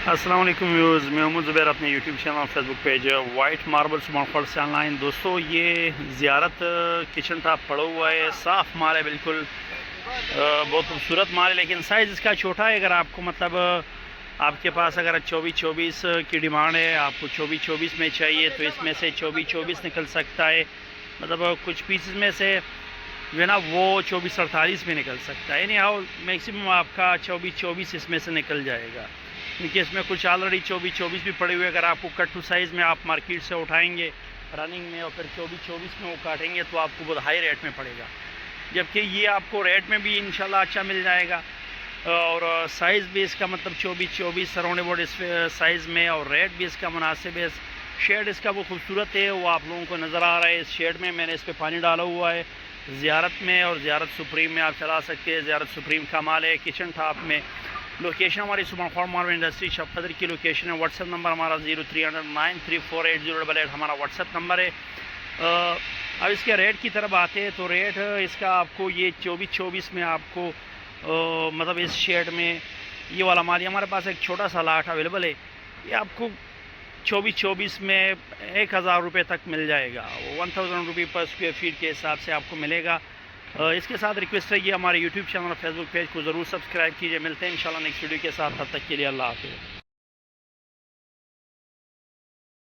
अस्सलाम वालेकुम व्यूज़, मैं मोहम्मद ज़ुबैर, अपने YouTube channel Facebook page white marble smartphone से ऑनलाइन। दोस्तों, ये ज़ियारत किचन टॉप पड़ा हुआ है, साफ़ माल है बिल्कुल, बहुत खूबसूरत माल है, लेकिन साइज़ इसका छोटा है। अगर आपको मतलब आपके पास अगर 24-24 की डिमांड है, आपको 24-24 में चाहिए तो इसमें से 24-24 निकल सकता है। मतलब कुछ पीसेस में से जो है ना वो 24-48 में निकल सकता है, यानी हाउ मैक्सिमम आपका 24-24 इसमें से निकल जाएगा, क्योंकि इसमें कुछ ऑलरेडी 24-24 भी पड़े हुए। अगर आपको कट टू साइज़ में आप मार्केट से उठाएंगे रनिंग में और फिर 24-24 में वो काटेंगे तो आपको बहुत हाई रेट में पड़ेगा, जबकि ये आपको रेट में भी इंशाल्लाह अच्छा मिल जाएगा। और साइज़ भी इसका मतलब 24-24 सराउंड अबाउट इस साइज़ में, और रेट भी इसका मुनासिब है। शेड इसका वो खूबसूरत है, वो आप लोगों को नज़र आ रहा है। इस शेड में मैंने इस पर पानी डाला हुआ है। ज़ियारत में और ज़ियारत सुप्रीम में आप चला सकते हैं। ज़ियारत सुप्रीम का माल है किचन टॉप में। लोकेशन हमारी सुपर फार्म इंडस्ट्री शफदर की लोकेशन है। व्हाट्सएप नंबर हमारा 0309348088 हमारा व्हाट्सएप नंबर है। अब इसके रेट की तरफ आते हैं तो रेट इसका आपको ये 24-24 में आपको मतलब इस शेड में ये वाला माल, हमारे पास एक छोटा सा लाट अवेलेबल है, ये आपको 24-24 में 1000 रुपये तक मिल जाएगा। 1000 रुपये पर स्क्वायर फीट के हिसाब से आपको मिलेगा। इसके साथ रिक्वेस्ट है कि हमारे यूट्यूब चैनल और फेसबुक पेज को ज़रूर सब्सक्राइब कीजिए। मिलते हैं इंशाल्लाह नेक्स्ट वीडियो के साथ, तब तक के लिए अल्लाह हाफ़िज़।